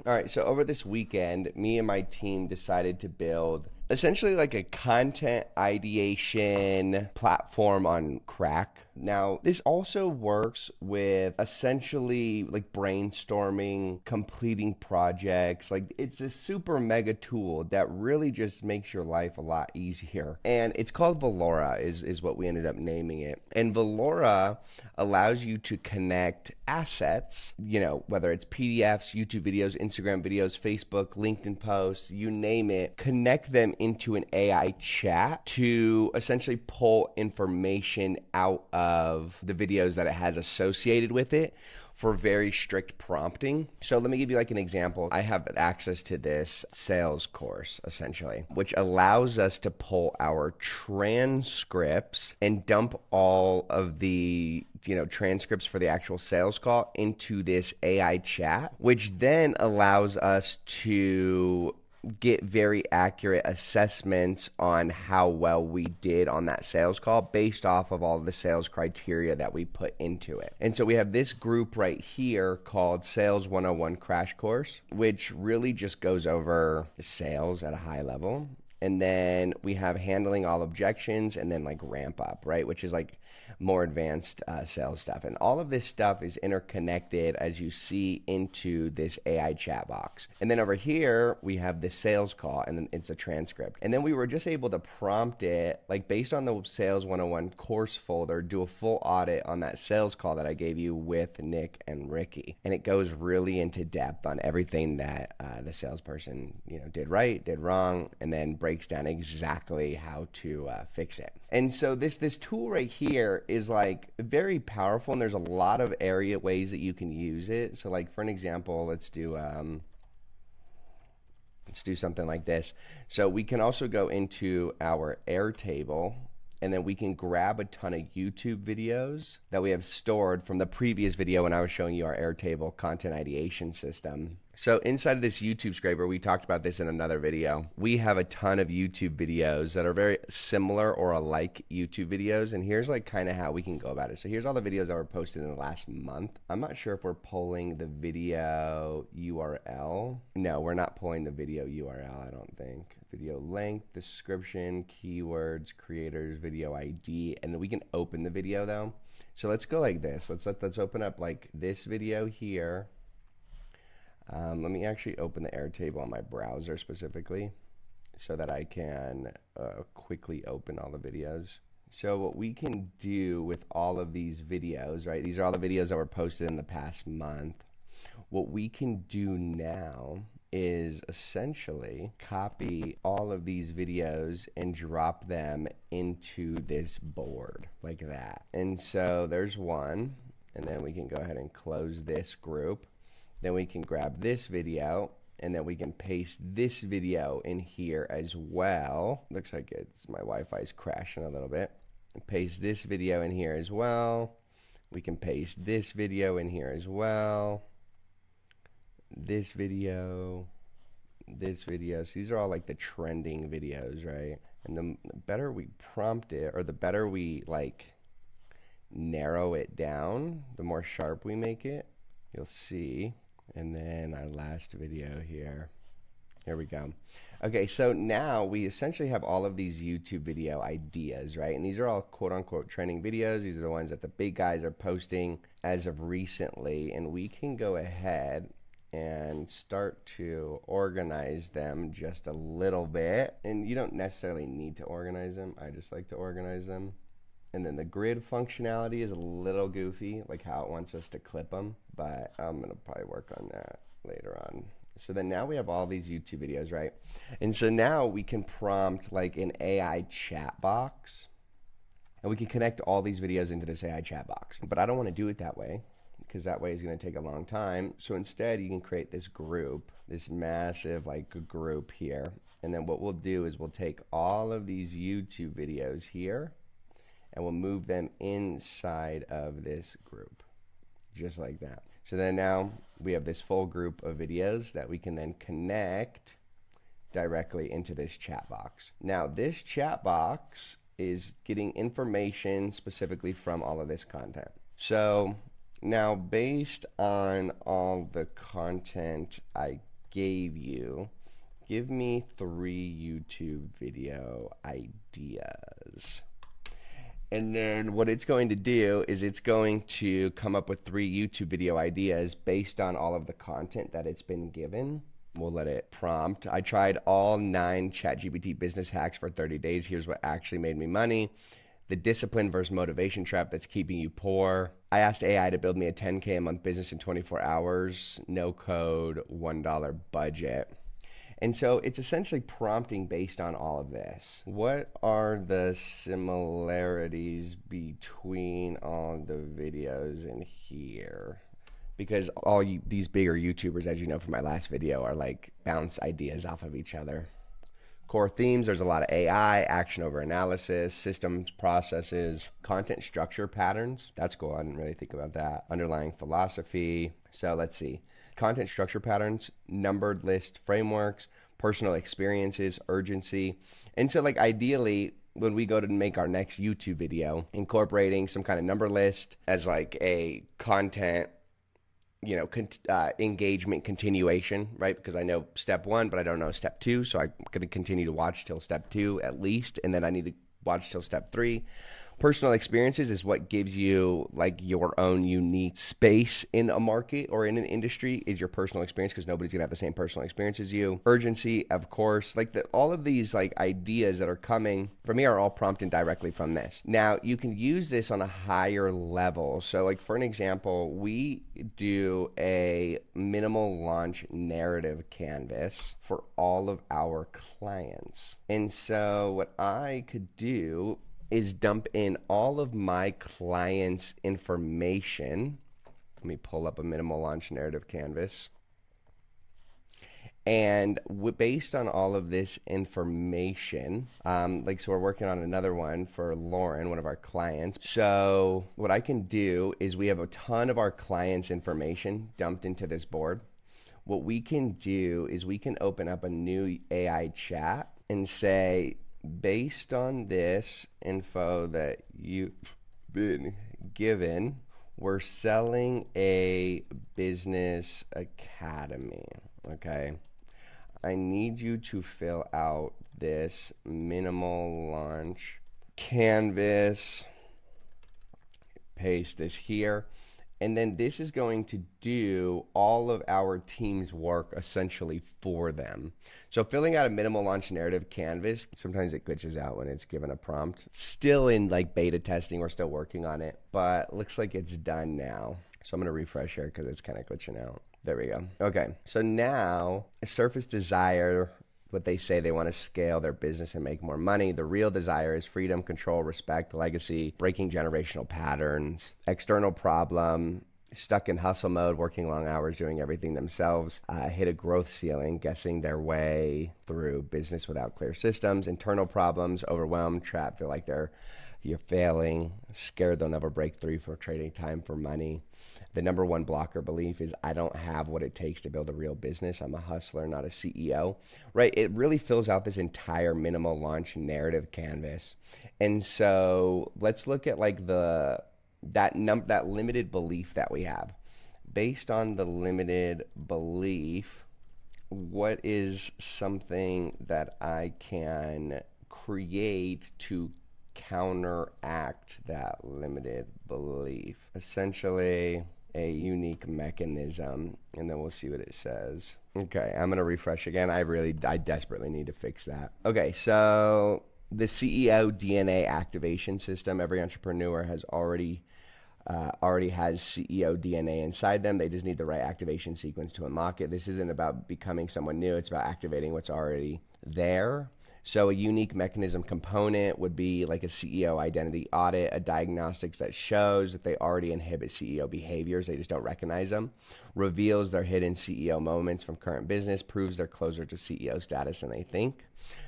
All right, so over this weekend, me and my team decided to build essentially like a content ideation platform on Crack. Now, this also works with essentially like brainstorming, completing projects. Like, it's a super mega tool that really just makes your life a lot easier. And it's called Valora, is what we ended up naming it. And Valora allows you to connect assets, whether it's PDFs, YouTube videos, Instagram videos, Facebook, LinkedIn posts, you name it, connect them into an AI chat to essentially pull information out of the videos that it has associated with it for very strict prompting. So let me give you like an example. I have access to this sales course essentially, which allows us to pull our transcripts and dump all of the transcripts for the actual sales call into this AI chat, which then allows us to get very accurate assessments on how well we did on that sales call based off of all of the sales criteria that we put into it. And so we have this group right here called Sales 101 Crash Course, which really just goes over sales at a high level. And then we have handling all objections and then like ramp up, right? Which is like more advanced sales stuff. And all of this stuff is interconnected as you see into this AI chat box. And then over here, we have the sales call and then it's a transcript. And then we were just able to prompt it, like based on the Sales 101 course folder, do a full audit on that sales call that I gave you with Nick and Ricky. And it goes really into depth on everything that the salesperson, did right, did wrong, and then breaks down exactly how to fix it. And so this tool right here is like very powerful, and there's a lot of ways that you can use it. So like for an example, let's do something like this. So we can also go into our Airtable, and then we can grab a ton of YouTube videos that we have stored from the previous video when I was showing you our Airtable content ideation system. So inside of this YouTube scraper, we talked about this in another video. We have a ton of YouTube videos that are very similar or alike YouTube videos. And here's like kind of how we can go about it. So here's all the videos that were posted in the last month. I'm not sure if we're pulling the video URL. No, we're not pulling the video URL, I don't think. Video length, description, keywords, creators, video ID, and then we can open the video though. So let's go like this. Let's open up like this video here. Let me actually open the Airtable on my browser specifically so that I can quickly open all the videos. So what we can do with all of these videos, right? These are all the videos that were posted in the past month. What we can do now is essentially copy all of these videos and drop them into this board like that. And so there's one, and then we can go ahead and close this group. Then we can grab this video, and then we can paste this video in here as well. Looks like my Wi-Fi is crashing a little bit. Paste this video in here as well. We can paste this video in here as well. This video. So these are all like the trending videos, right? And the better we prompt it, or the better we like narrow it down, the more sharp we make it, you'll see. And then our last video here. Here we go. Okay, so now we essentially have all of these YouTube video ideas, right? And these are all quote-unquote trending videos. These are the ones that the big guys are posting as of recently. And we can go ahead and start to organize them just a little bit. And you don't necessarily need to organize them. I just like to organize them. And then the grid functionality is a little goofy, like how it wants us to clip them, but I'm going to probably work on that later on. So then now we have all these YouTube videos, right? And so now we can prompt like an AI chat box, and we can connect all these videos into this AI chat box. But I don't want to do it that way, because that way is going to take a long time. So instead, you can create this group, this massive like group here. And then what we'll do is we'll take all of these YouTube videos here, and we'll move them inside of this group, just like that. So then now we have this full group of videos that we can then connect directly into this chat box. Now this chat box is getting information specifically from all of this content. So now based on all the content I gave you, give me 3 YouTube video ideas. And then what it's going to do is it's going to come up with 3 YouTube video ideas based on all of the content that it's been given. We'll let it prompt. I tried all 9 ChatGPT business hacks for 30 days. Here's what actually made me money. The discipline versus motivation trap that's keeping you poor. I asked AI to build me a 10K a month business in 24 hours. No code, $1 budget. And so it's essentially prompting based on all of this. What are the similarities between all the videos in here? Because these bigger YouTubers, as you know from my last video, are like bounce ideas off of each other. Core themes, there's a lot of AI, action over analysis, systems, processes, content structure patterns. That's cool. I didn't really think about that. Underlying philosophy. So let's see. Content structure patterns, numbered list frameworks, personal experiences, urgency. And so like ideally, when we go to make our next YouTube video, incorporating some kind of number list as like a content, engagement continuation, right? Because I know step 1, but I don't know step 2. So I'm going to continue to watch till step 2 at least. And then I need to watch till step 3. Personal experiences is what gives you like your own unique space in a market or in an industry is your personal experience, because nobody's gonna have the same personal experience as you. Urgency, of course, like all of these like ideas that are coming for me are all prompted directly from this. Now you can use this on a higher level. So like for an example, we do a minimal launch narrative canvas for all of our clients. And so what I could do is dump in all of my clients' information. Let me pull up a minimal launch narrative canvas. And based on all of this information, so we're working on another one for Lauren, one of our clients. So what I can do is we have a ton of our clients' information dumped into this board. What we can do is we can open up a new AI chat and say, based on this info that you've been given, we're selling a business academy, okay? I need you to fill out this minimal launch canvas, paste this here, and then this is going to do all of our team's work essentially for them. So filling out a minimal launch narrative canvas, sometimes it glitches out when it's given a prompt. Still in like beta testing, we're still working on it, but looks like it's done now. So I'm gonna refresh here because it's kind of glitching out. There we go. Okay, so now surface desire, what they say they want to scale their business and make more money. The real desire is freedom, control, respect, legacy, breaking generational patterns. External problem, stuck in hustle mode, working long hours, doing everything themselves. Hit a growth ceiling, guessing their way through business without clear systems. Internal problems, overwhelmed, trapped, feel like you're failing, scared they'll never break through for trading time for money. The number one blocker belief is I don't have what it takes to build a real business. I'm a hustler, not a CEO, right? It really fills out this entire minimal launch narrative canvas. And so let's look at like that limited belief that we have. Based on the limited belief, what is something that I can create to counteract that limited belief? Essentially a unique mechanism, and then we'll see what it says. Okay, I'm gonna refresh again. I desperately need to fix that. Okay, so the CEO DNA activation system, every entrepreneur has already has CEO DNA inside them. They just need the right activation sequence to unlock it. This isn't about becoming someone new. It's about activating what's already there. So a unique mechanism component would be like a CEO identity audit, a diagnostics that shows that they already inhibit CEO behaviors. They just don't recognize them. Reveals their hidden CEO moments from current business, proves they're closer to CEO status than they think.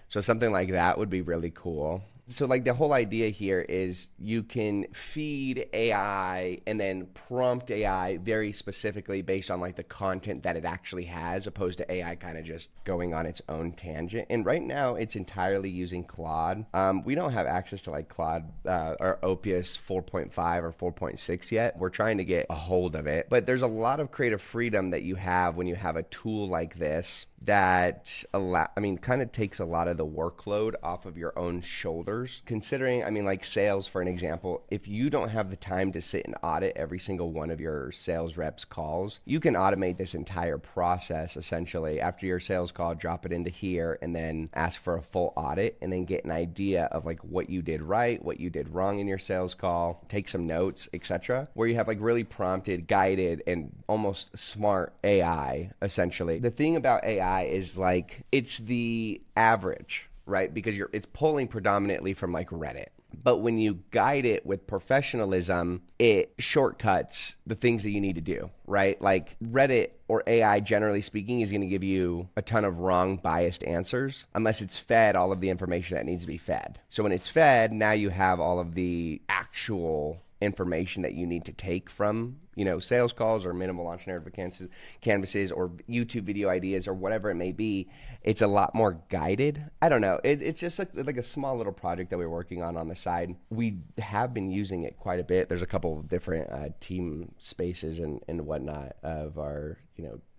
So something like that would be really cool. So like the whole idea here is you can feed AI and then prompt AI very specifically based on like the content that it actually has, opposed to AI kind of just going on its own tangent. And right now it's entirely using Claude. We don't have access to like Claude or Opus 4.5 or 4.6 yet. We're trying to get a hold of it, but there's a lot of creative freedom that you have when you have a tool like this that kind of takes a lot of the workload off of your own shoulders. Considering, like sales, for an example, if you don't have the time to sit and audit every single one of your sales reps' calls, you can automate this entire process essentially. After your sales call, drop it into here and then ask for a full audit and then get an idea of like what you did right, what you did wrong in your sales call, take some notes, etc. Where you have like really prompted, guided, and almost smart AI essentially. The thing about AI is like it's the average, right? Because it's pulling predominantly from like Reddit. But when you guide it with professionalism, it shortcuts the things that you need to do, right? Like Reddit or AI, generally speaking, is going to give you a ton of wrong, biased answers unless it's fed all of the information that needs to be fed. So when it's fed, now you have all of the actual information that you need to take from, sales calls or minimal launch narrative canvases or YouTube video ideas or whatever it may be. It's a lot more guided. I don't know. It's just like a small little project that we're working on the side. We have been using it quite a bit. There's a couple of different team spaces and whatnot of our,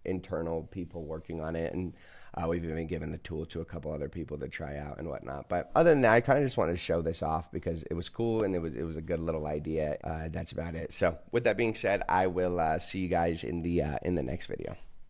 internal people working on it. And we've even given the tool to a couple other people to try out and whatnot. But other than that, I kind of just wanted to show this off because it was cool and it was a good little idea. That's about it. So with that being said, I will see you guys in the next video.